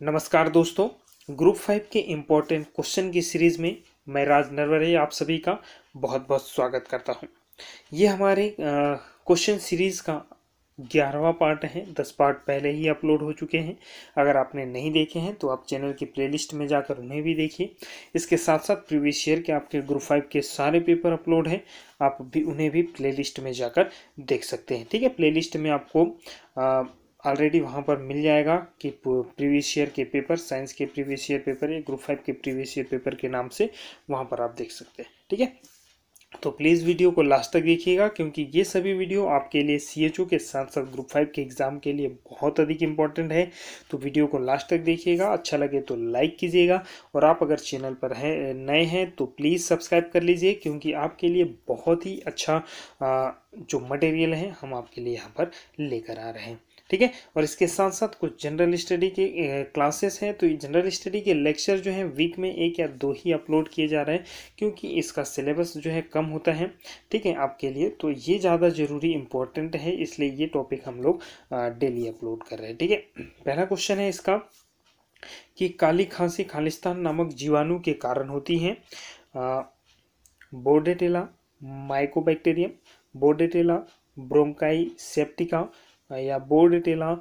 नमस्कार दोस्तों, ग्रुप 5 के इम्पोर्टेंट क्वेश्चन की सीरीज में मैं राज नरवरे आप सभी का बहुत बहुत स्वागत करता हूं। ये हमारे क्वेश्चन सीरीज का 11वां पार्ट है। 10 पार्ट पहले ही अपलोड हो चुके हैं। अगर आपने नहीं देखे हैं तो आप चैनल की प्लेलिस्ट में जाकर उन्हें भी देखिए। इसके साथ साथ प्रीवियस ईयर के आपके ग्रुप 5 के सारे पेपर अपलोड हैं, आप भी उन्हें भी प्लेलिस्ट में जाकर देख सकते हैं। ठीक है, प्लेलिस्ट में आपको ऑलरेडी वहाँ पर मिल जाएगा कि प्रीवियस ईयर के पेपर, साइंस के प्रीवियस ईयर पेपर या ग्रुप 5 के प्रीवियस ईयर पेपर के नाम से वहाँ पर आप देख सकते हैं। ठीक है, तो प्लीज़ वीडियो को लास्ट तक देखिएगा क्योंकि ये सभी वीडियो आपके लिए सीएचओ के साथ साथ ग्रुप 5 के एग्ज़ाम के लिए बहुत अधिक इंपॉर्टेंट है। तो वीडियो को लास्ट तक देखिएगा, अच्छा लगे तो लाइक कीजिएगा और आप अगर चैनल पर है नए हैं तो प्लीज़ सब्सक्राइब कर लीजिए क्योंकि आपके लिए बहुत ही अच्छा जो मटेरियल है हम आपके लिए यहाँ पर लेकर आ रहे हैं। ठीक है, और इसके साथ साथ कुछ जनरल स्टडी के क्लासेस हैं। तो ये जनरल स्टडी के लेक्चर जो हैं वीक में 1 या 2 ही अपलोड किए जा रहे हैं क्योंकि इसका सिलेबस जो है कम होता है। ठीक है, आपके लिए तो ये ज़्यादा ज़रूरी इंपॉर्टेंट है, इसलिए ये टॉपिक हम लोग डेली अपलोड कर रहे हैं। ठीक है, पहला क्वेश्चन है इसका कि काली खांसी खालिस्तान नामक जीवाणु के कारण होती है। बोर्डेटेला माइकोबैक्टीरियम, बोर्डेटेला ब्रोंकाई सेप्टिका या बोर्डेटेला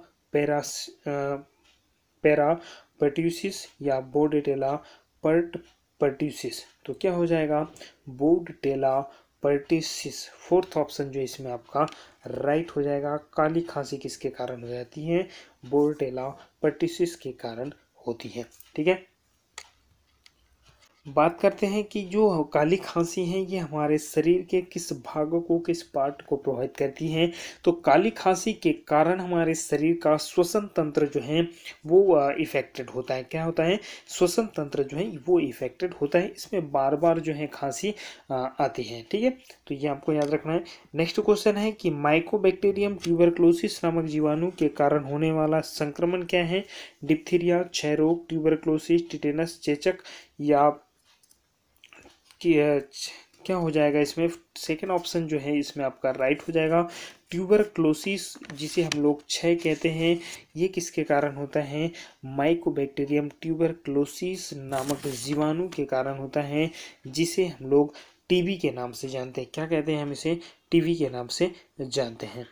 पेरापर्ट्यूसिस या बोर्डेटेला पर्ट्यूसिस। तो क्या हो जाएगा? Bordetella pertussis. फोर्थ ऑप्शन जो इसमें आपका राइट हो जाएगा। काली खांसी किसके कारण हो जाती है? बोर्डेटेला पर्ट्यूसिस के कारण होती है। ठीक है, बात करते हैं कि जो काली खांसी है ये हमारे शरीर के किस भागों को, किस पार्ट को प्रभावित करती है। तो काली खांसी के कारण हमारे शरीर का श्वसन तंत्र जो है वो इफेक्टेड होता है। क्या होता है? श्वसन तंत्र जो है वो इफेक्टेड होता है। इसमें बार बार जो है खांसी आती है। ठीक है, तो ये आपको याद रखना है। नेक्स्ट क्वेश्चन है कि माइकोबैक्टीरियम ट्यूबरक्लोसिस नामक जीवाणु के कारण होने वाला संक्रमण क्या है? डिप्थीरिया, क्षय रोग, ट्यूबरक्लोसिस, टिटेनस, चेचक या कि क्या हो जाएगा इसमें? सेकेंड ऑप्शन जो है इसमें आपका राइट हो जाएगा। ट्यूबरक्लोसिस जिसे हम लोग क्षय कहते हैं, ये किसके कारण होता है? माइकोबैक्टीरियम ट्यूबरक्लोसिस नामक जीवाणु के कारण होता है, जिसे हम लोग टीबी के नाम से जानते हैं। क्या कहते हैं? हम इसे टीबी के नाम से जानते हैं।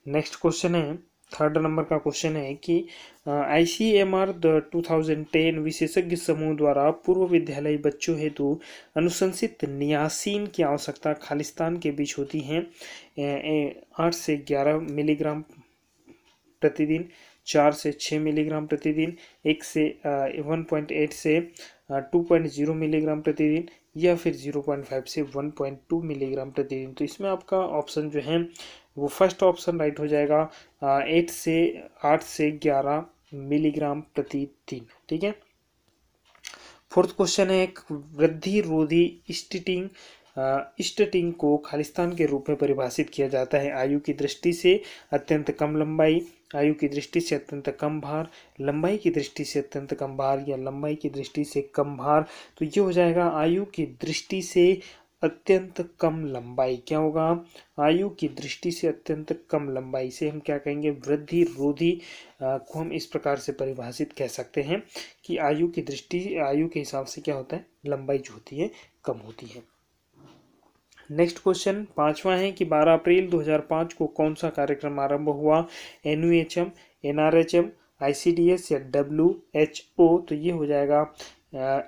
नेक्स्ट क्वेश्चन है, थर्ड नंबर का क्वेश्चन है कि ICMR 2010 विशेषज्ञ समूह द्वारा पूर्व विद्यालयी बच्चों हेतु अनुशंसित नियासिन की आवश्यकता खालिस्तान के बीच होती है 8 से 11 मिलीग्राम प्रतिदिन, 4 से 6 मिलीग्राम प्रतिदिन, 1 से 1.8 से 2.0 मिलीग्राम प्रतिदिन या फिर 0.5 से 1.2 मिलीग्राम प्रतिदिन। तो इसमें आपका ऑप्शन जो है वो फर्स्ट ऑप्शन राइट हो जाएगा, 8 से 11 मिलीग्राम प्रतिदिन। ठीक है, फोर्थ क्वेश्चन है, एक वृद्धि रोधी स्टटिंग को खालिस्तान के रूप में परिभाषित किया जाता है। आयु की दृष्टि से अत्यंत कम लंबाई, आयु की दृष्टि से अत्यंत कम भार, लंबाई की दृष्टि से अत्यंत कम भार या लंबाई की दृष्टि से कम भार। तो ये हो जाएगा आयु की दृष्टि से अत्यंत कम लंबाई। क्या होगा? आयु की दृष्टि से अत्यंत कम लंबाई से हम क्या कहेंगे? वृद्धि रोधी को हम इस प्रकार से परिभाषित कह सकते हैं कि आयु के हिसाब से क्या होता है? लंबाई जो होती है कम होती है। नेक्स्ट क्वेश्चन पांचवा है कि 12 अप्रैल 2005 को कौन सा कार्यक्रम आरंभ हुआ? NUHM, NRHM, ICDS या WHO। तो ये हो जाएगा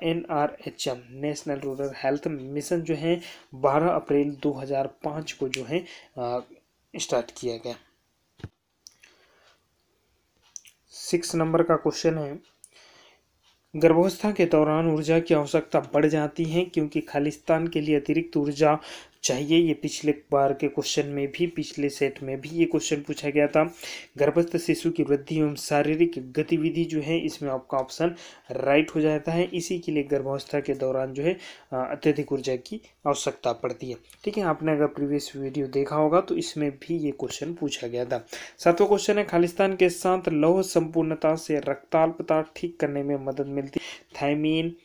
NRHM, national rural health mission जो है 12 अप्रैल 2005 को जो है स्टार्ट किया गया। 6 नंबर का क्वेश्चन है, गर्भावस्था के दौरान ऊर्जा की आवश्यकता बढ़ जाती है क्योंकि खालिस्तान के लिए अतिरिक्त ऊर्जा चाहिए। ये पिछले बार के क्वेश्चन में भी, पिछले सेट में भी ये क्वेश्चन पूछा गया था। गर्भस्थ शिशु की वृद्धि एवं शारीरिक गतिविधि जो है इसमें आपका ऑप्शन राइट हो जाता है। इसी के लिए गर्भावस्था के दौरान जो है अत्यधिक ऊर्जा की आवश्यकता पड़ती है। ठीक है, आपने अगर प्रीवियस वीडियो देखा होगा तो इसमें भी ये क्वेश्चन पूछा गया था। 7वां क्वेश्चन है, खालिस्तान के साथ लौह संपूर्णता से रक्ताल्पता ठीक करने में मदद मिलती है। थायमीन,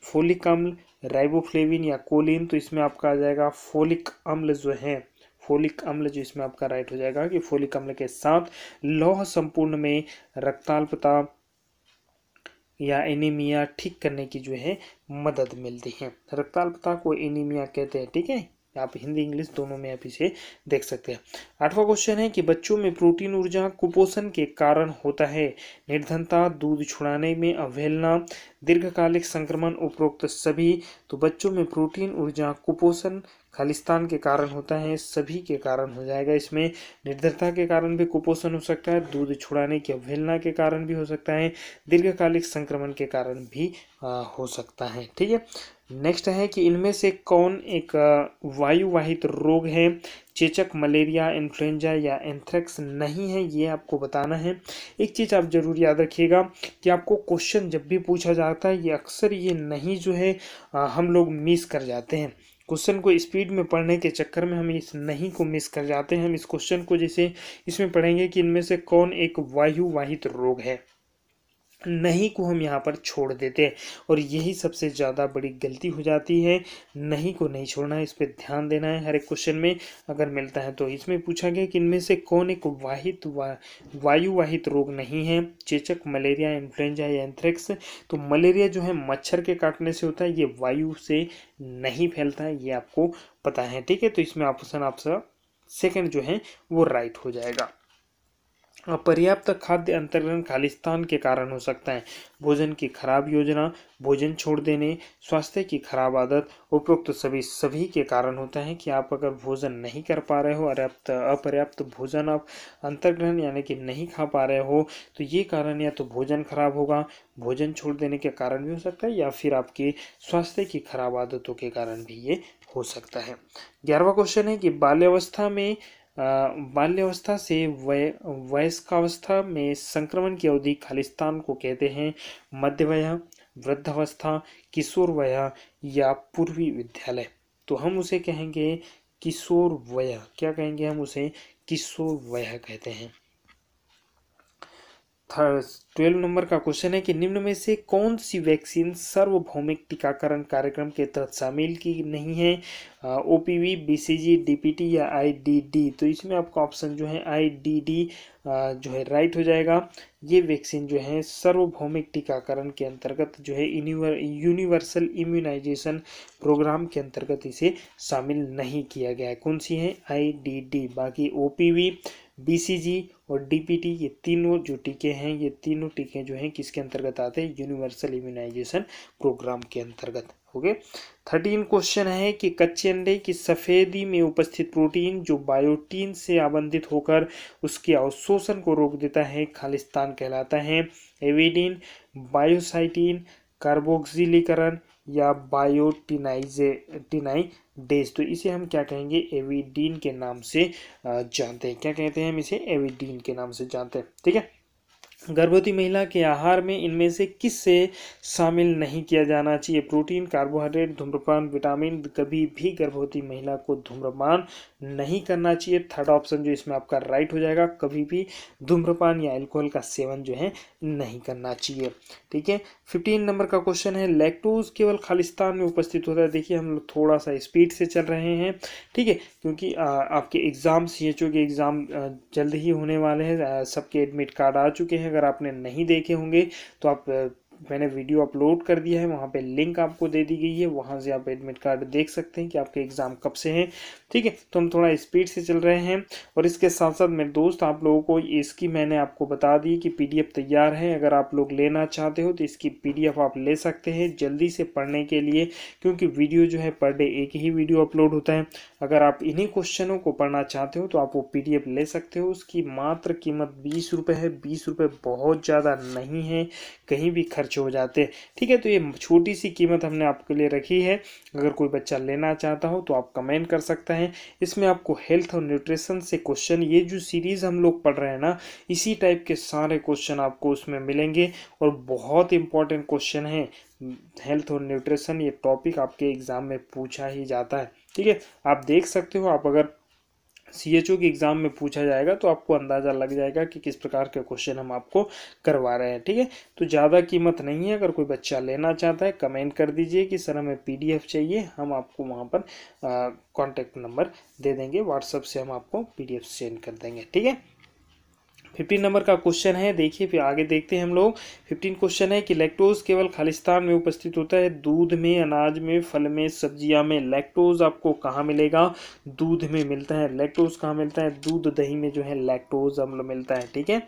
फोलिक अम्ल, राइबोफ्लेविन या कोलिन। तो इसमें आपका आ जाएगा फोलिक अम्ल जो है, फोलिक अम्ल जो इसमें आपका राइट हो जाएगा कि फोलिक अम्ल के साथ लौह संपूर्ण में रक्ताल्पता या एनीमिया ठीक करने की जो है मदद मिलती है। रक्ताल्पता को एनीमिया कहते हैं, ठीक है। आप हिंदी इंग्लिश दोनों में आप इसे देख सकते हैं। 8वां क्वेश्चन है कि बच्चों में प्रोटीन ऊर्जा कुपोषण के कारण होता है। निर्धनता, दूध छुड़ाने में अवहेलना, दीर्घकालिक संक्रमण, उपरोक्त सभी। तो बच्चों में प्रोटीन ऊर्जा कुपोषण खालिस्तान के कारण होता है, सभी के कारण हो जाएगा इसमें। निर्धनता के कारण भी कुपोषण हो सकता है, दूध छुड़ाने की अवहेलना के कारण भी हो सकता है, दीर्घकालिक संक्रमण के कारण भी हो सकता है, ठीक है। नेक्स्ट है कि इनमें से कौन एक वायुवाहित रोग है। चेचक, मलेरिया, इन्फ्लुएंजा या एंथ्रेक्स नहीं है, ये आपको बताना है। एक चीज आप जरूर याद रखिएगा कि आपको क्वेश्चन जब भी पूछा जाता है, ये अक्सर ये नहीं जो है हम लोग मिस कर जाते हैं। क्वेश्चन को स्पीड में पढ़ने के चक्कर में हम इस नहीं को मिस कर जाते हैं। हम इस क्वेश्चन को जैसे इसमें पढ़ेंगे कि इनमें से कौन एक वायुवाहित रोग है, नहीं को हम यहाँ पर छोड़ देते हैं और यही सबसे ज़्यादा बड़ी गलती हो जाती है। नहीं को नहीं छोड़ना है, इस पर ध्यान देना है। हर एक क्वेश्चन में अगर मिलता है तो इसमें पूछा गया कि इनमें से कौन एक वायुवाहित रोग नहीं है। चेचक, मलेरिया, इन्फ्लुएंजा या एंथ्रेक्स। तो मलेरिया जो है मच्छर के काटने से होता है, ये वायु से नहीं फैलता है, ये आपको पता है, ठीक है। तो इसमें ऑप्शन आपका सेकंड जो है वो राइट हो जाएगा। अपर्याप्त खाद्य अंतर्ग्रहण खालिस्तान के कारण हो सकता है। भोजन की खराब योजना, भोजन छोड़ देने, स्वास्थ्य की खराब आदत, उपरोक्त सभी के कारण होता है कि आप अगर भोजन नहीं कर पा रहे हो, अपर्याप्त भोजन आप अंतर्ग्रहण यानी कि नहीं खा पा रहे हो, तो ये कारण या तो भोजन खराब होगा, भोजन छोड़ देने के कारण भी हो सकता है, या फिर आपके स्वास्थ्य की खराब आदतों के कारण भी ये हो सकता है। 11वां क्वेश्चन है कि बाल्यावस्था से वयस्कावस्था में संक्रमण की अवधि खालिस्तान को कहते हैं। मध्य वय, वृद्धावस्था, किशोर वय या पूर्वी विद्यालय। तो हम उसे कहेंगे किशोर वय। क्या कहेंगे हम उसे? किशोर वय कहते हैं। 12 नंबर का क्वेश्चन है कि निम्न में से कौन सी वैक्सीन सार्वभौमिक टीकाकरण कार्यक्रम के तहत शामिल की नहीं है। ओपीवी, बीसीजी, डीपीटी या आईडीडी। तो इसमें आपका ऑप्शन जो है आईडीडी जो है राइट हो जाएगा। ये वैक्सीन जो है सार्वभौमिक टीकाकरण के अंतर्गत जो है यूनिवर्सल इम्यूनाइजेशन प्रोग्राम के अंतर्गत इसे शामिल नहीं किया गया है। कौन सी है? आईडीडी। बाकी ओपीवी, बीसीजी और डीपीटी, ये तीनों जो टीके हैं, ये तीनों टीके जो हैं किसके अंतर्गत आते हैं? यूनिवर्सल इम्यूनाइजेशन प्रोग्राम के अंतर्गत। हो गए। 13 क्वेश्चन है कि कच्चे अंडे की सफेदी में उपस्थित प्रोटीन जो बायोटीन से आबंधित होकर उसके अवशोषण को रोक देता है, खालिस्तान कहलाता है। एविडीन, बायोसाइटिन, कार्बोक्सिलीकरण या बायोटिनाइडेज। तो इसे हम क्या कहेंगे? एविडीन के नाम से जानते हैं। क्या कहते हैं हम इसे? एविडीन के नाम से जानते हैं, ठीक है। गर्भवती महिला के आहार में इनमें से किस से शामिल नहीं किया जाना चाहिए? प्रोटीन, कार्बोहाइड्रेट, धूम्रपान, विटामिन। कभी भी गर्भवती महिला को धूम्रपान नहीं करना चाहिए। थर्ड ऑप्शन जो इसमें आपका राइट हो जाएगा, कभी भी धूम्रपान या अल्कोहल का सेवन जो है नहीं करना चाहिए, ठीक है। 15 नंबर का क्वेश्चन है लैक्टोज केवल खालिस्तान में उपस्थित होता है। देखिए हम लोग थोड़ा सा स्पीड से चल रहे हैं, ठीक है, क्योंकि आपके एग्जाम सीएचओ के एग्जाम जल्द ही होने वाले हैं। सबके एडमिट कार्ड आ चुके हैं। अगर आपने नहीं देखे होंगे तो आप मैंने वीडियो अपलोड कर दिया है, वहाँ पे लिंक आपको दे दी गई है, वहाँ से आप एडमिट कार्ड देख सकते हैं कि आपके एग्जाम कब से हैं, ठीक है। तो हम थोड़ा स्पीड से चल रहे हैं। और इसके साथ साथ मेरे दोस्त आप लोगों को इसकी मैंने आपको बता दी कि पीडीएफ तैयार है। अगर आप लोग लेना चाहते हो तो इसकी पीडीएफ आप ले सकते हैं जल्दी से पढ़ने के लिए, क्योंकि वीडियो जो है पर डे एक ही वीडियो अपलोड होता है। अगर आप इन्हीं क्वेश्चनों को पढ़ना चाहते हो तो आप वो पीडीएफ ले सकते हो। उसकी मात्र कीमत 20 रुपये है। 20 रुपये बहुत ज़्यादा नहीं है, कहीं भी खर्च हो जाते हैं, ठीक है। तो ये छोटी सी कीमत हमने आपके लिए रखी है। अगर कोई बच्चा लेना चाहता हो तो आप कमेंट कर सकते हैं। इसमें आपको हेल्थ और न्यूट्रिशन से क्वेश्चन, ये जो सीरीज हम लोग पढ़ रहे हैं ना, इसी टाइप के सारे क्वेश्चन आपको उसमें मिलेंगे और बहुत इंपॉर्टेंट क्वेश्चन है। हेल्थ और न्यूट्रिशन ये टॉपिक आपके एग्जाम में पूछा ही जाता है, ठीक है। आप देख सकते हो, आप अगर सीएचओ के एग्जाम में पूछा जाएगा तो आपको अंदाजा लग जाएगा कि किस प्रकार के क्वेश्चन हम आपको करवा रहे हैं, ठीक है। तो ज़्यादा कीमत नहीं है। अगर कोई बच्चा लेना चाहता है कमेंट कर दीजिए कि सर हमें पीडीएफ चाहिए, हम आपको वहाँ पर कॉन्टेक्ट नंबर दे देंगे, व्हाट्सएप से हम आपको पीडीएफ सेंड कर देंगे, ठीक है। 15 नंबर का क्वेश्चन है, देखिए फिर आगे देखते हैं हम लोग। 15 क्वेश्चन है कि लैक्टोज केवल खालिस्तान में उपस्थित होता है, दूध में, अनाज में, फल में, सब्जियां में। लैक्टोज आपको कहाँ मिलेगा? दूध में मिलता है। लैक्टोज कहाँ मिलता है? दूध दही में जो है लैक्टोज अम्ल मिलता है, ठीक है।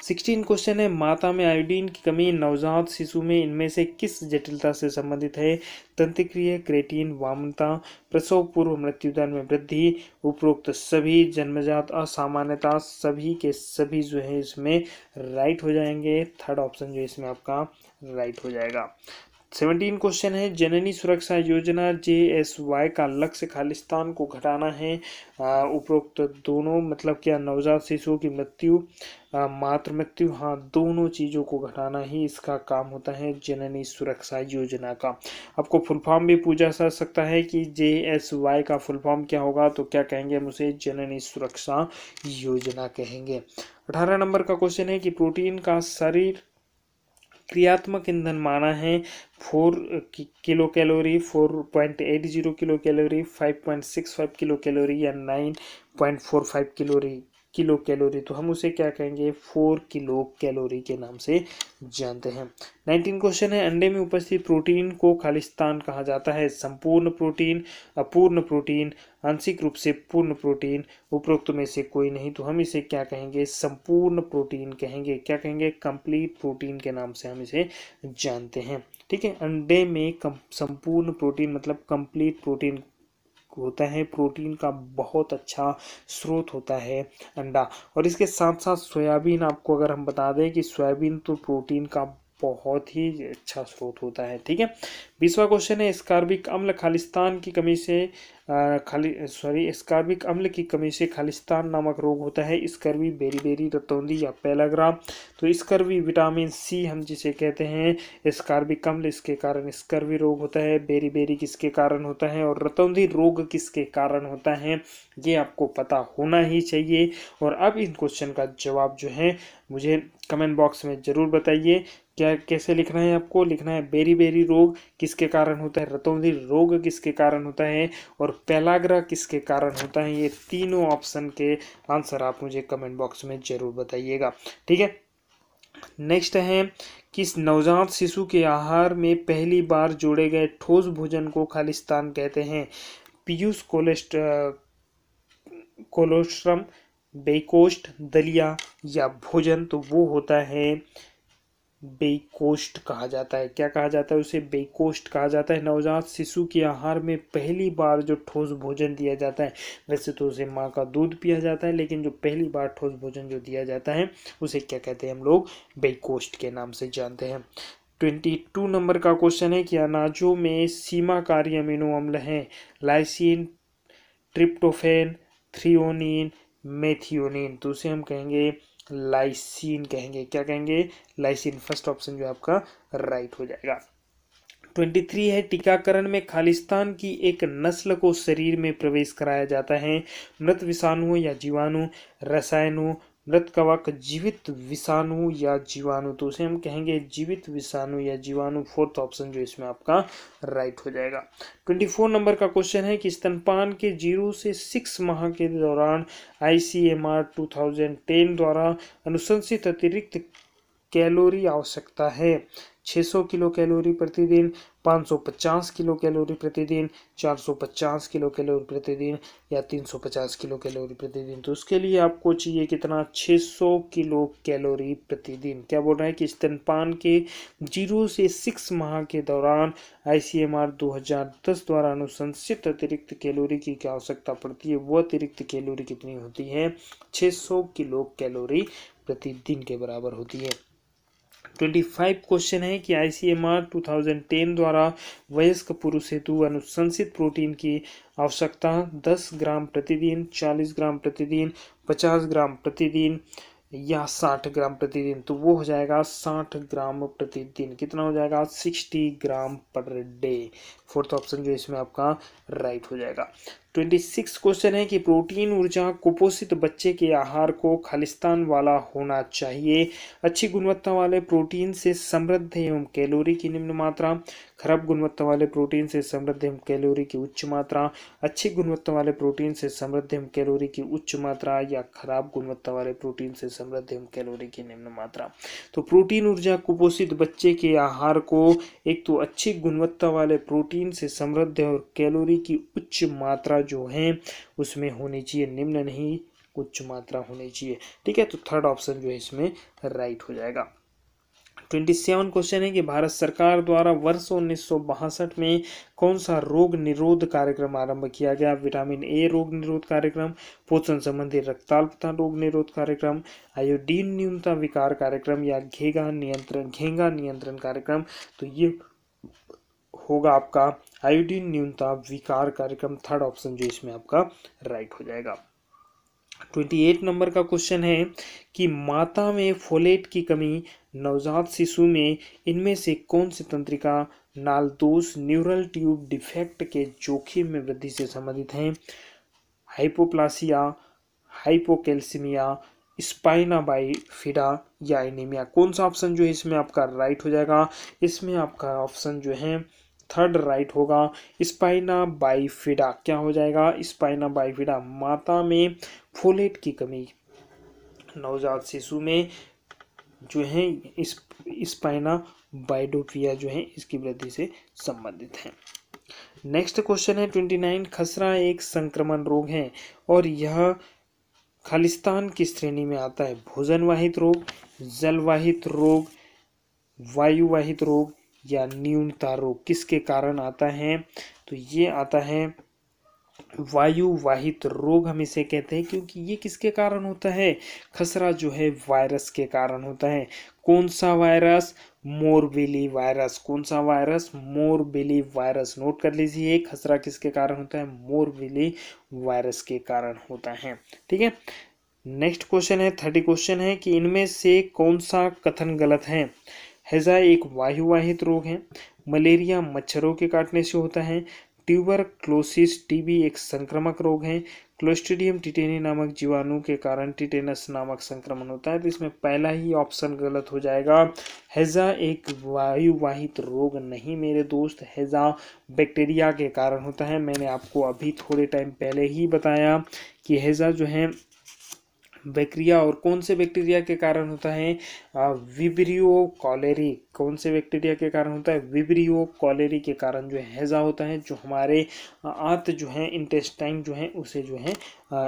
16 क्वेश्चन है, माता में आयोडीन की कमी नवजात शिशु में इनमें से किस जटिलता से संबंधित है? तंत्रिक्रिय, क्रेटीन, वामनता, प्रसव पूर्व मृत्युदर में वृद्धि, उपरोक्त सभी, जन्मजात असामान्यता। सभी के सभी जो है इसमें राइट हो जाएंगे। थर्ड ऑप्शन जो इसमें आपका राइट हो जाएगा। 17 क्वेश्चन है, जननी सुरक्षा योजना JSY का लक्ष्य खालिस्तान को घटाना है। उपरोक्त दोनों मतलब क्या? नवजात शिशुओं की मृत्यु, मातृ मृत्यु, हाँ, दोनों चीजों को घटाना ही इसका काम होता है जननी सुरक्षा योजना का। आपको फुल फॉर्म भी पूछा जा सकता है कि JSY का फुल फॉर्म क्या होगा, तो क्या कहेंगे हम उसे? जननी सुरक्षा योजना कहेंगे। 18 नंबर का क्वेश्चन है कि प्रोटीन का शरीर क्रियात्मक ईंधन माना है 4 kilo calorie, 4.80 kilo calorie, 5.65 kilo calorie या 9.45 किलो कैलोरी। तो हम उसे क्या कहेंगे? 4 किलो कैलोरी के नाम से जानते हैं। 19 क्वेश्चन है, अंडे में उपस्थित प्रोटीन को खालिस्तान कहा जाता है? संपूर्ण प्रोटीन, अपूर्ण प्रोटीन, आंशिक रूप से पूर्ण प्रोटीन, उपरोक्त में से कोई नहीं। तो हम इसे क्या कहेंगे? संपूर्ण प्रोटीन कहेंगे। क्या कहेंगे? कंप्लीट प्रोटीन के नाम से हम इसे जानते हैं, ठीक है। अंडे में संपूर्ण प्रोटीन मतलब कंप्लीट प्रोटीन होता है। प्रोटीन का बहुत अच्छा स्रोत होता है अंडा। और इसके साथ साथ सोयाबीन, आपको अगर हम बता दें कि सोयाबीन तो प्रोटीन का बहुत ही अच्छा स्रोत होता है, ठीक है। 20वां क्वेश्चन है, स्कार्बिक अम्ल खालिस्तान की कमी से स्कार्बिक अम्ल की कमी से खालिस्तान नामक रोग होता है। स्कर्वी, बेरी रतौंधी या पेलाग्रा। तो स्कर्वी विटामिन C हम जिसे कहते हैं स्कार्बिक अम्ल, इसके कारण स्कर्वी रोग होता है। बेरी किसके कारण होता है और रतौंधी रोग किसके कारण होता है, ये आपको पता होना ही चाहिए। और अब इन क्वेश्चन का जवाब जो है मुझे कमेंट बॉक्स में जरूर बताइए। क्या कैसे लिखना है? आपको लिखना है बेरी रोग किसके कारण होता है, रतौंधी रोग किसके कारण होता है और पेलाग्रा किसके कारण होता है। ये तीनों ऑप्शन के आंसर आप मुझे कमेंट बॉक्स में जरूर बताइएगा, ठीक है। नेक्स्ट है, किस नवजात शिशु के आहार में पहली बार जोड़े गए ठोस भोजन को खालिस्तान कहते हैं? पीयूष, कोलोस्ट्रम, बेकोस्ट, दलिया या भोजन। तो वो होता है बेकोस्ट कहा जाता है। क्या कहा जाता है उसे? बेकोस्ट कहा जाता है। नवजात शिशु के आहार में पहली बार जो ठोस भोजन दिया जाता है, वैसे तो उसे माँ का दूध पिया जाता है, लेकिन जो पहली बार ठोस भोजन जो दिया जाता है उसे क्या कहते हैं? हम लोग बेकोस्ट के नाम से जानते हैं। 22 नंबर का क्वेश्चन है कि अनाजों में सीमाकारी अमीनो अम्ल हैं? Lysine, tryptophan, threonine, methionine. तो उसे हम कहेंगे लाइसिन कहेंगे। क्या कहेंगे? लाइसिन। फर्स्ट ऑप्शन जो आपका राइट हो जाएगा। 23 है, टीकाकरण में खालिस्तान की एक नस्ल को शरीर में प्रवेश कराया जाता है? मृत विषाणु या जीवाणु, रसायनु, मृत कवक, जीवित विषाणु या जीवाणु। तो उसे हम कहेंगे जीवित विषाणु या जीवाणु। फोर्थ ऑप्शन जो इसमें आपका राइट हो जाएगा। 24 नंबर का क्वेश्चन है कि स्तनपान के 0 से 6 माह के दौरान ICMR 2010 द्वारा अनुशंसित अतिरिक्त कैलोरी आवश्यकता है? 600 किलो कैलोरी प्रतिदिन, 550 किलो कैलोरी प्रतिदिन, 450 किलो कैलोरी प्रतिदिन या 350 किलो कैलोरी प्रतिदिन। तो उसके लिए आपको चाहिए कितना? 600 किलो कैलोरी प्रतिदिन। क्या बोल रहा है कि स्तनपान के 0 से 6 माह के दौरान ICMR 2010 द्वारा अनुशंसित अतिरिक्त कैलोरी की क्या आवश्यकता पड़ती है? वो अतिरिक्त कैलोरी कितनी होती है? 600 किलो कैलोरी प्रतिदिन के बराबर होती है। 25 क्वेश्चन है कि ICMR 2010 द्वारा वयस्क पुरुष हेतु अनुशंसित प्रोटीन की आवश्यकता 10 ग्राम प्रतिदिन, 40 ग्राम प्रतिदिन, 50 ग्राम प्रतिदिन या 60 ग्राम प्रतिदिन। तो वो हो जाएगा 60 ग्राम प्रतिदिन। कितना हो जाएगा? 60 ग्राम पर डे। फोर्थ ऑप्शन जो है इसमें आपका राइट हो जाएगा। 26 क्वेश्चन है कि प्रोटीन ऊर्जा कुपोषित बच्चे के आहार को खालिस्तान वाला होना चाहिए। अच्छी गुणवत्ता वाले प्रोटीन से समृद्ध एवं कैलोरी की निम्न मात्रा, खराब गुणवत्ता वाले प्रोटीन से समृद्ध एवं कैलोरी की उच्च मात्रा, अच्छी गुणवत्ता वाले प्रोटीन से समृद्ध एवं कैलोरी की उच्च मात्रा, या खराब गुणवत्ता वाले प्रोटीन से समृद्ध एवं कैलोरी की निम्न मात्रा। तो प्रोटीन ऊर्जा कुपोषित बच्चे के आहार को एक तो अच्छी गुणवत्ता वाले प्रोटीन से समृद्ध और कैलोरी की उच्च मात्रा जो है उसमें होनी चाहिए, निम्न नहीं उच्च मात्रा होनी चाहिए। ठीक है, तो थर्ड ऑप्शन जो है इसमें राइट हो जाएगा। 27 क्वेश्चन है कि भारत सरकार द्वारा वर्ष 1962 में कौन सा रोग निरोध कार्यक्रम आरंभ किया गया। विटामिन ए रोग निरोध कार्यक्रम, पोषण संबंधी रक्ताल्पता रोग निरोध कार्यक्रम, आयोडीन न्यूनता विकार कार्यक्रम, या घेंघा नियंत्रण कार्यक्रम। तो ये होगा आपका आयोडीन न्यूनता विकार कार्यक्रम, थर्ड ऑप्शन जो इसमें आपका राइट हो जाएगा। 28 नंबर का क्वेश्चन है कि माता में फोलेट की कमी नवजात शिशु में इनमें से कौन सी तंत्रिका नाल दोष न्यूरल ट्यूब डिफेक्ट के जोखिम में वृद्धि से संबंधित है। हाइपोप्लासिया, हाइपोकैल्सीमिया, स्पाइना बाइफिडा या एनीमिया। कौन सा ऑप्शन जो है इसमें आपका राइट हो जाएगा। इसमें आपका ऑप्शन जो है थर्ड राइट होगा, स्पाइना बाइफिडा। क्या हो जाएगा, स्पाइना बाइफिडा। माता में फोलेट की कमी नवजात शिशु में जो है स्पाइना बाइडोपिया जो है इसकी वृद्धि से संबंधित है। नेक्स्ट क्वेश्चन है 29, खसरा एक संक्रमण रोग है और यह खालिस्तान की श्रेणी में आता है। भोजन वाहित रोग, जलवाहित रोग, वायुवाहित रोग या न्यूनता रोग किसके कारण आता है। तो ये आता है वायुवाहित रोग हम इसे कहते हैं, क्योंकि ये किसके कारण होता है, खसरा जो है वायरस के कारण होता है। कौन सा वायरस, मोरबेली वायरस। कौन सा वायरस, मोरबेली वायरस। नोट कर लीजिए, खसरा किसके कारण होता है, मोरबेली वायरस के कारण होता है। ठीक है, नेक्स्ट क्वेश्चन है 30 क्वेश्चन है कि इनमें से कौन सा कथन गलत है। हैजा एक वायुवाहित रोग है, मलेरिया मच्छरों के काटने से होता है, ट्यूबरक्लोसिस टीबी एक संक्रामक रोग है, क्लोस्ट्रीडियम टिटेनी नामक जीवाणु के कारण टिटेनस नामक संक्रमण होता है। तो इसमें पहला ही ऑप्शन गलत हो जाएगा। हैजा एक वायुवाहित रोग नहीं मेरे दोस्त, हैजा बैक्टीरिया के कारण होता है। मैंने आपको अभी थोड़े टाइम पहले ही बताया कि हैजा जो है बैक्टीरिया, और कौन से बैक्टीरिया के कारण होता है, विब्रियो कॉलेरी। कौन से बैक्टीरिया के कारण होता है, विब्रियो कॉलेरी के कारण जो है हैजा होता है, जो हमारे आंत जो है इंटेस्टाइन जो है उसे जो है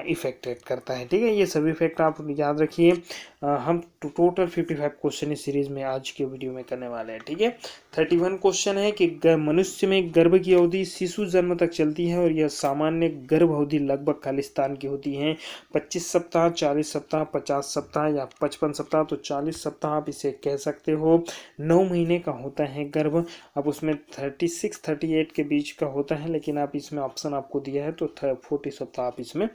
इफेक्टेड करता है। ठीक है, ये सभी फैक्ट आप याद रखिए। हम टोटल 55 क्वेश्चन इस सीरीज में आज के वीडियो में करने वाले हैं। ठीक है, 31 क्वेश्चन है कि मनुष्य में गर्भ की अवधि शिशु जन्म तक चलती है और यह सामान्य गर्भ अवधि लगभग खालिस्तान की होती है। 25 सप्ताह, 40 सप्ताह, 50 सप्ताह या 55 सप्ताह। तो 40 सप्ताह आप इसे कह सकते हो। 9 महीने का होता है गर्भ। अब उसमें 36 38 के बीच का होता है, लेकिन आप इसमें ऑप्शन आपको दिया है तो 40 सप्ताह आप इसमें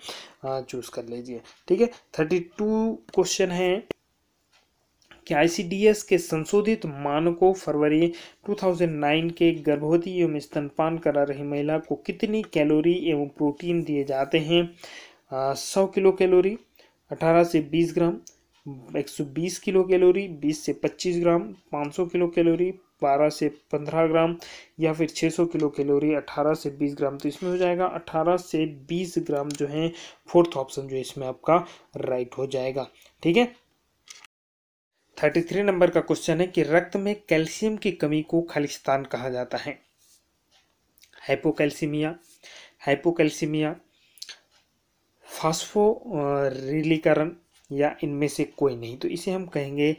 चूज कर लीजिए। ठीक है, 32 क्वेश्चन है कि आईसीडीएस के संशोधित मानकों फरवरी 2009 के गर्भवती एवं स्तनपान करा रही महिला को कितनी कैलोरी एवं प्रोटीन दिए जाते हैं। 100 किलो कैलोरी, 18 से 20 ग्राम, 120 किलो कैलोरी, 20 से 25 ग्राम, 500 किलो कैलोरी, 12 से 15 ग्राम, या फिर 600 किलो कैलोरी, 18 से 20 ग्राम। तो इसमें हो जाएगा 18 से 20 ग्राम जो है फोर्थ ऑप्शन जो इसमें आपका राइट हो जाएगा। ठीक है, 33 नंबर का क्वेश्चन है कि रक्त में कैल्शियम की कमी को खालिस्तान कहा जाता है। हाइपोकैल्सीमिया, हाइपोकैल्सीमिया, फास्फोरिलीकरण, या इनमें से कोई नहीं। तो इसे हम कहेंगे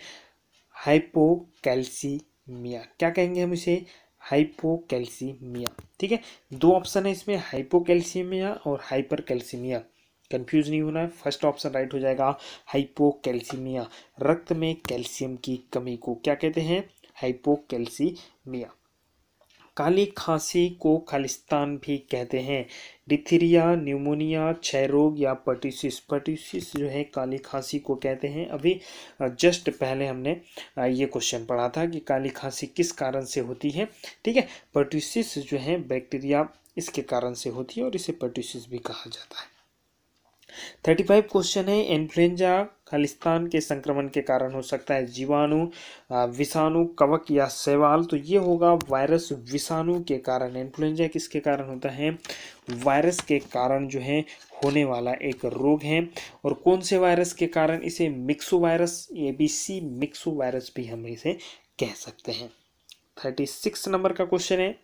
हाइपोकैल्सीमिया। क्या कहेंगे हम इसे, हाइपोकैल्सीमिया। ठीक है, दो ऑप्शन है इसमें, हाइपोकैल्सीमिया और हाइपरकैल्सीमिया। कंफ्यूज नहीं होना है, फर्स्ट ऑप्शन राइट हो जाएगा, हाइपोकैल्सीमिया। रक्त में कैल्शियम की कमी को क्या कहते हैं, हाइपोकैल्सीमिया। काली खांसी को खालिस्तान भी कहते हैं। डिथीरिया, न्यूमोनिया, क्षय रोग या पर्ट्यूसिस। पर्ट्यूसिस जो है काली खांसी को कहते हैं। अभी जस्ट पहले हमने ये क्वेश्चन पढ़ा था कि काली खांसी किस कारण से होती है। ठीक है, पर्ट्यूसिस जो है बैक्टीरिया इसके कारण से होती है और इसे पर्ट्यूसिस भी कहा जाता है। 35 क्वेश्चन है, इन्फ्लुएंजा खालिस्तान के संक्रमण के कारण हो सकता है। जीवाणु, विषाणु, कवक या शैवाल। तो ये होगा वायरस विषाणु के कारण। इन्फ्लुएंजा किसके कारण होता है? वायरस के कारण जो है होने वाला एक रोग है। और कौन से वायरस के कारण? इसे myxo virus, ABC myxo virus भी हम इसे कह सकते हैं। 36 नंबर का क्वेश्चन है,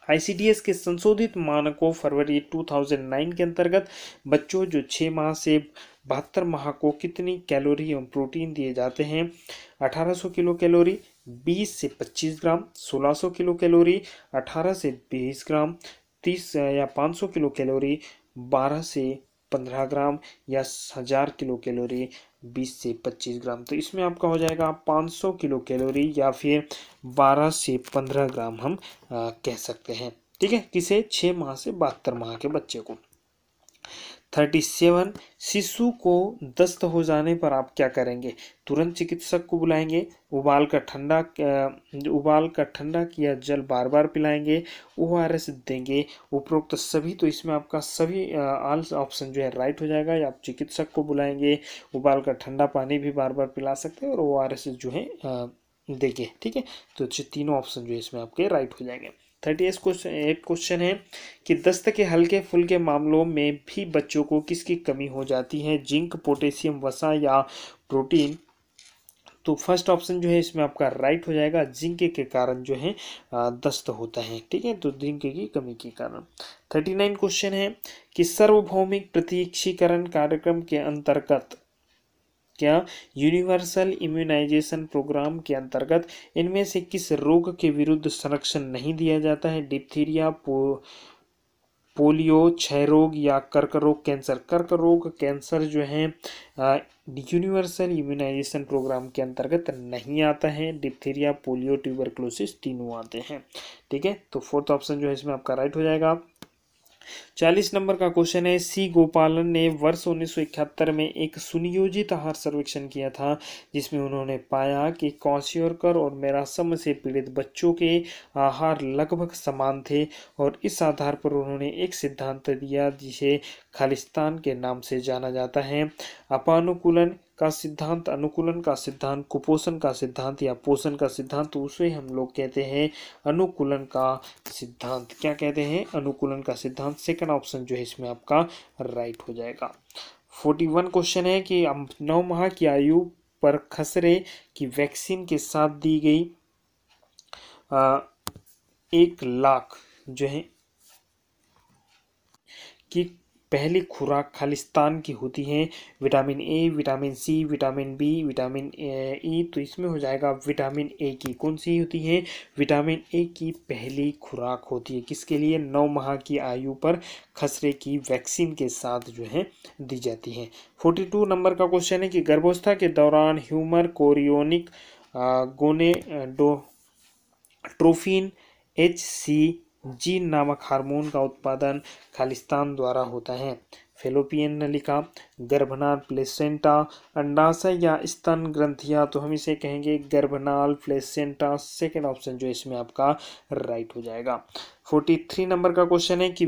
आईसीडीएस के संशोधित मानकों फरवरी 2009 के अंतर्गत बच्चों जो 6 माह से 72 माह को कितनी कैलोरी एवं प्रोटीन दिए जाते हैं? 1800 किलो कैलोरी, 20 से 25 ग्राम, 1600 किलो कैलोरी, 18 से 20 ग्राम, 30 या 500 किलो कैलोरी, 12 से 15 ग्राम, या 1000 किलो कैलोरी, 20 से 25 ग्राम। तो इसमें आपका हो जाएगा 500 किलो कैलोरी या फिर 12 से 15 ग्राम हम कह सकते हैं। ठीक है, किसे? 6 माह से 72 माह के बच्चे को। 37, शिशु को दस्त हो जाने पर आप क्या करेंगे? तुरंत चिकित्सक को बुलाएंगे, उबाल कर ठंडा किया जल बार बार पिलाएंगे, ओआरएस देंगे, उपरोक्त सभी। तो इसमें आपका सभी ऑल ऑप्शन जो है राइट हो जाएगा। या आप चिकित्सक को बुलाएंगे, उबाल कर ठंडा पानी भी बार बार पिला सकते हैं और ओआरएस जो है देंगे। ठीक है, तो तीनों ऑप्शन जो है इसमें आपके राइट हो जाएंगे। 38 क्वेश्चन है कि दस्त के हल्के फुल्के मामलों में भी बच्चों को किसकी कमी हो जाती है? जिंक, पोटेशियम, वसा या प्रोटीन। तो फर्स्ट ऑप्शन जो है इसमें आपका राइट हो जाएगा। जिंक के कारण जो है दस्त होता है। ठीक है, तो जिंक की कमी के कारण। 39 क्वेश्चन है कि सार्वभौमिक प्रत्यक्षीकरण कार्यक्रम के अंतर्गत क्या यूनिवर्सल इम्यूनाइजेशन प्रोग्राम के अंतर्गत इनमें से किस रोग के विरुद्ध संरक्षण नहीं दिया जाता है? डिप्थीरिया, पोलियो, क्षय रोग या कर्क रोग, कैंसर। कर्क रोग, कैंसर जो है यूनिवर्सल इम्यूनाइजेशन प्रोग्राम के अंतर्गत नहीं आता है। डिप्थीरिया, पोलियो, ट्यूबरक्लोसिस तीनों आते हैं। ठीक है, तो फोर्थ ऑप्शन जो है इसमें आपका राइट हो जाएगा। 40 नंबर का क्वेश्चन है, सी गोपालन ने वर्ष 1971 में एक सुनियोजित आहार सर्वेक्षण किया था जिसमें उन्होंने पाया कि क्वाशियोरकर और मेरासम से पीड़ित बच्चों के आहार लगभग समान थे और इस आधार पर उन्होंने एक सिद्धांत दिया जिसे खालिस्तान के नाम से जाना जाता है। अपानुकूलन का सिद्धांत, अनुकूलन का सिद्धांत, कुपोषण का सिद्धांत या पोषण का सिद्धांत। तो उसे हम लोग कहते हैं अनुकूलन का सिद्धांत। क्या कहते हैं? अनुकूलन का सिद्धांत। सेकंड ऑप्शन जो है इसमें आपका राइट हो जाएगा। 41 क्वेश्चन है कि 9 माह की आयु पर खसरे की वैक्सीन के साथ दी गई 1 लाख जो है कि पहली खुराक खालिस्तान की होती है। Vitamin A, vitamin C, vitamin B, vitamin E. तो इसमें हो जाएगा विटामिन ए की। कौन सी होती है? विटामिन ए की पहली खुराक होती है। किसके लिए? 9 माह की आयु पर खसरे की वैक्सीन के साथ जो है दी जाती है। 42 नंबर का क्वेश्चन है कि गर्भावस्था के दौरान ह्यूमर कोरियोनिक गोनेडोट्रोफिन HCG नामक हार्मोन का उत्पादन खालिस्तान द्वारा होता है। फेलोपियन नलिका, गर्भनाल, प्लेसेंटा, अंडाशय या स्तन ग्रंथियां। तो हम इसे कहेंगे गर्भनाल, प्लेसेंटा। सेकेंड ऑप्शन जो इसमें आपका राइट हो जाएगा। 43 नंबर का क्वेश्चन है कि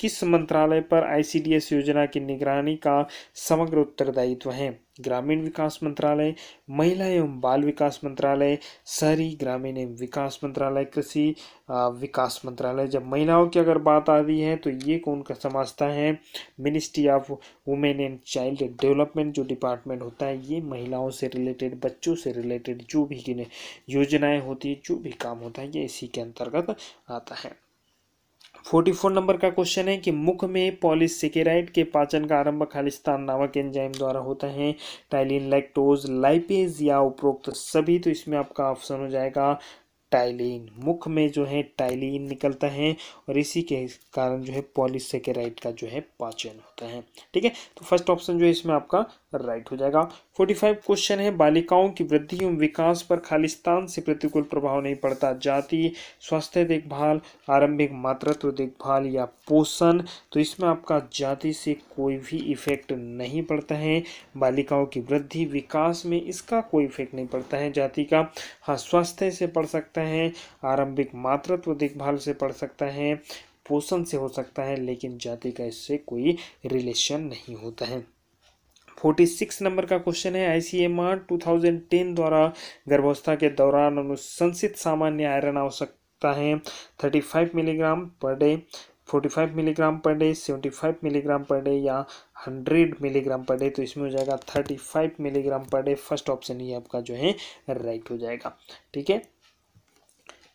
किस मंत्रालय पर आईसीडीएस योजना की निगरानी का समग्र उत्तरदायित्व है? ग्रामीण विकास मंत्रालय, महिला एवं बाल विकास मंत्रालय, शहरी ग्रामीण एवं विकास मंत्रालय, कृषि विकास मंत्रालय। जब महिलाओं की अगर बात आती है तो ये कौन का समझता है? Ministry of women and child development जो डिपार्टमेंट होता है, ये महिलाओं से रिलेटेड, बच्चों से रिलेटेड जो भी योजनाएं होती है, जो भी काम होता है, ये इसी के अंतर्गत आता है। 44 नंबर का क्वेश्चन है कि मुख में पॉलीसेकेराइड के पाचन का आरंभ खालिस्तान नामक एंजाइम द्वारा होता है। टाइलिन, लैक्टोज, लाइपेज या उपरोक्त सभी। तो इसमें आपका ऑप्शन हो जाएगा टाइलिन, मुख में जो है टाइलिन निकलता है और इसी के कारण जो है पॉलीसेकेराइड का जो है पाचन होता है। ठीक है, तो फर्स्ट ऑप्शन जो है इसमें आपका राइट हो जाएगा। 45 क्वेश्चन है, बालिकाओं की वृद्धि एवं विकास पर खालिस्तान से प्रतिकूल प्रभाव नहीं पड़ता। जाति, स्वास्थ्य देखभाल, आरंभिक मातृत्व देखभाल या पोषण। तो इसमें आपका जाति से कोई भी इफेक्ट नहीं पड़ता है। बालिकाओं की वृद्धि विकास में इसका कोई इफेक्ट नहीं पड़ता है जाति का। हाँ, स्वास्थ्य से पड़ सकता है, आरंभिक मातृत्व देखभाल से पड़ सकता है, पोषण से हो सकता है, लेकिन जाति का इससे कोई रिलेशन नहीं होता है। 46 नंबर का क्वेश्चन है, आईसीएमआर 2010 द्वारा गर्भावस्था के दौरान अनुशंसित सामान्य आयरन आवश्यकता है 35 milligram per day, 45 milligram per day, 75 milligram per day या 100 मिलीग्राम पर डे। तो इसमें हो जाएगा 35 milligram per day. First option ही आपका जो है राइट हो जाएगा। ठीक है,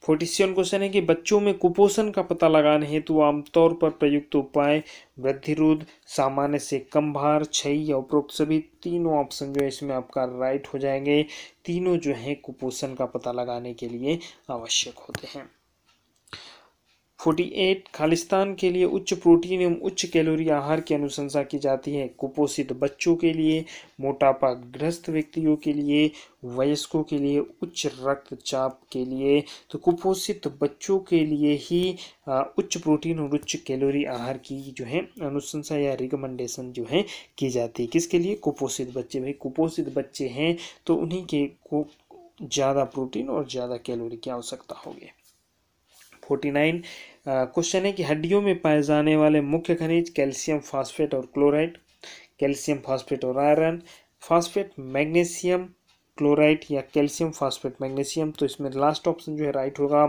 47 क्वेश्चन है कि बच्चों में कुपोषण का पता लगाने हेतु आमतौर पर प्रयुक्त उपाय वृद्धिरोध, सामान्य से कम भार, क्षय या उपरोक्त सभी। तीनों ऑप्शन जो है इसमें आपका राइट हो जाएंगे। तीनों जो है कुपोषण का पता लगाने के लिए आवश्यक होते हैं। 48 खालिस्तान के लिए उच्च प्रोटीन एवं उच्च कैलोरी आहार की अनुशंसा की जाती है। कुपोषित बच्चों के लिए, मोटापाग्रस्त व्यक्तियों के लिए, वयस्कों के लिए, उच्च रक्तचाप के लिए। तो कुपोषित बच्चों के लिए ही उच्च प्रोटीन और उच्च कैलोरी आहार की जो है अनुशंसा या रिकमेंडेशन जो है की जाती है। किसके लिए? कुपोषित बच्चे। भाई कुपोषित बच्चे हैं तो उन्हीं के को ज़्यादा प्रोटीन और ज़्यादा कैलोरी की आवश्यकता होगी। 49 क्वेश्चन है कि हड्डियों में पाए जाने वाले मुख्य खनिज कैल्शियम फास्फेट और क्लोराइड, कैल्शियम फास्फेट और आयरन, फास्फेट मैग्नीशियम क्लोराइड या कैल्शियम फास्फेट मैग्नीशियम। तो इसमें लास्ट ऑप्शन जो है राइट होगा,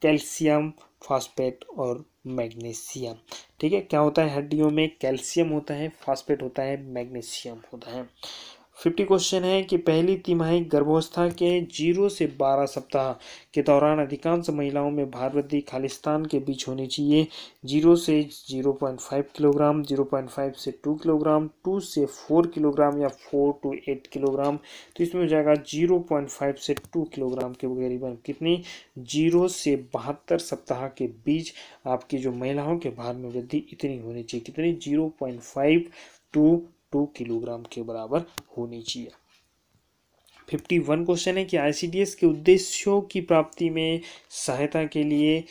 कैल्शियम फास्फेट और मैग्नीशियम। ठीक है, क्या होता है हड्डियों में? कैल्शियम होता है, फास्फेट होता है, मैग्नीशियम होता है। 50 क्वेश्चन है कि पहली तिमाही गर्भावस्था के 0 से 12 सप्ताह के दौरान अधिकांश महिलाओं में भार वृद्धि खालिस्तान के बीच होनी चाहिए। 0 से 0.5 किलोग्राम, 0.5 से 2 किलोग्राम, 2 से 4 किलोग्राम या 4 to 8 किलोग्राम। तो इसमें हो जाएगा 0.5 से 2 किलोग्राम के करीबन कितनी? 0 से 72 सप्ताह के बीच आपकी जो महिलाओं के भार में वृद्धि इतनी होनी चाहिए। कितनी? 0.5 to 2 किलोग्राम के बराबर होनी चाहिए। 51 क्वेश्चन है कि आईसीडीएस के उद्देश्यों की प्राप्ति में सहायता के लिए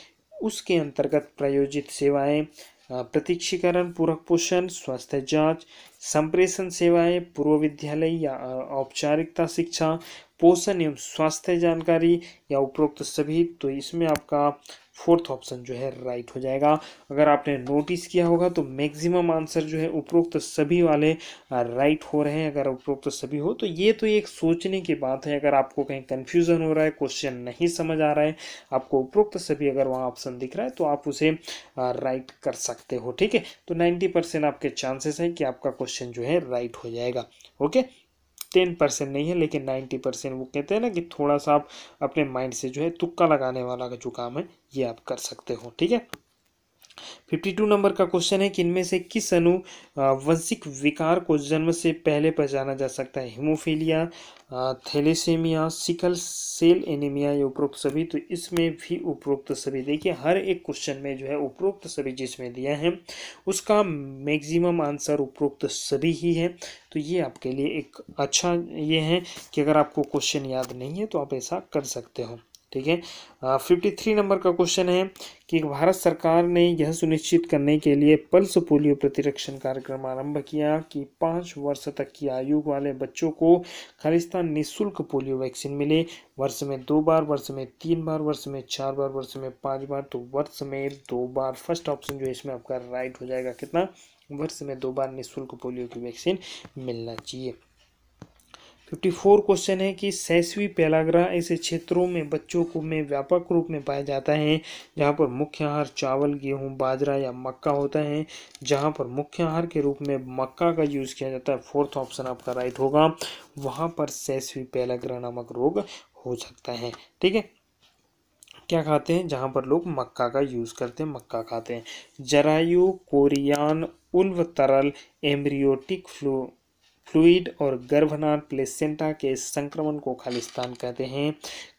उसके अंतर्गत प्रायोजित सेवाएं प्रशिक्षीकरण, पूरक पोषण, स्वास्थ्य जांच, संप्रेषण सेवाएं, पूर्व विद्यालय या औपचारिकता शिक्षा, पोषण एवं स्वास्थ्य जानकारी या उपरोक्त सभी। तो इसमें आपका फोर्थ ऑप्शन जो है राइट हो जाएगा। अगर आपने नोटिस किया होगा तो मैक्सिमम आंसर जो है उपरोक्त सभी वाले राइट हो रहे हैं। अगर उपरोक्त सभी हो तो ये तो एक सोचने की बात है। अगर आपको कहीं कंफ्यूजन हो रहा है, क्वेश्चन नहीं समझ आ रहा है, आपको उपरोक्त सभी अगर वहाँ ऑप्शन दिख रहा है तो आप उसे राइट कर सकते हो। ठीक है, तो 90% आपके चांसेस है कि आपका क्वेश्चन जो है राइट हो जाएगा। ओके, 10% नहीं है लेकिन 90%। वो कहते हैं ना कि थोड़ा सा आप अपने माइंड से जो है तुक्का लगाने वाला का जो काम है ये आप कर सकते हो। ठीक है, 52 नंबर का क्वेश्चन है कि इनमें से किस अनुवंशिक विकार को जन्म से पहले पहचाना जा सकता है? Haemophilia, thalassaemia, sickle cell anaemia या उपरोक्त सभी। तो इसमें भी उपरोक्त सभी। देखिए हर एक क्वेश्चन में जो है उपरोक्त सभी जिसमें दिया है उसका मैक्सिमम आंसर उपरोक्त सभी ही है। तो ये आपके लिए एक अच्छा ये है कि अगर आपको क्वेश्चन याद नहीं है तो आप ऐसा कर सकते हो। ठीक है, 53 नंबर का क्वेश्चन है कि भारत सरकार ने यह सुनिश्चित करने के लिए पल्स पोलियो प्रतिरक्षण कार्यक्रम आरंभ किया कि 5 वर्ष तक की आयु वाले बच्चों को खालिस्तान निःशुल्क पोलियो वैक्सीन मिले। वर्ष में 2 बार, वर्ष में 3 बार, वर्ष में 4 बार, वर्ष में 5 बार। तो वर्ष में 2 बार फर्स्ट ऑप्शन जो है इसमें आपका राइट हो जाएगा। कितना? वर्ष में 2 बार निःशुल्क पोलियो की वैक्सीन मिलना चाहिए। 54 क्वेश्चन है कि सैसवी पेलाग्रा ऐसे क्षेत्रों में बच्चों को में व्यापक रूप में पाया जाता है जहां पर मुख्य आहार चावल, गेहूं, बाजरा या मक्का होता है। जहां पर मुख्य आहार के रूप में मक्का का यूज किया जाता है, फोर्थ ऑप्शन आपका राइट होगा। वहां पर सैसवी पेलाग्रा नामक रोग हो सकता है। ठीक है, क्या खाते हैं? जहां पर लोग मक्का का यूज करते हैं, मक्का खाते हैं। जरायु, कोरियान, उल्व तरल, एम्ब्रियोटिक फ्लूइड और गर्भनाल प्लेसेंटा के संक्रमण को खालिस्तान कहते हैं।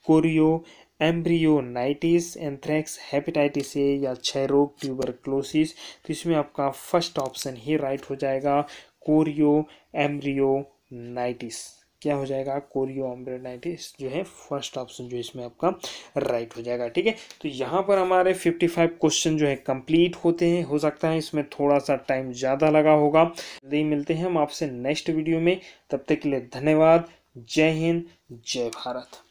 कोरियो एम्ब्रियोनाइटिस, एंथ्रेक्स, हेपेटाइटिस ए या क्षय रोग, ट्यूबरक्लोसिस। तो इसमें आपका फर्स्ट ऑप्शन ही राइट हो जाएगा, कोरियो एम्ब्रियोनाइटिस। क्या हो जाएगा, कोरियो एम्ब्रियोनाइटिस जो है फर्स्ट ऑप्शन जो इसमें आपका राइट हो जाएगा। ठीक है, तो यहाँ पर हमारे 55 क्वेश्चन जो है कंप्लीट होते हैं। हो सकता है इसमें थोड़ा सा टाइम ज़्यादा लगा होगा। जल्दी मिलते हैं हम आपसे नेक्स्ट वीडियो में, तब तक के लिए धन्यवाद। जय हिंद, जय भारत।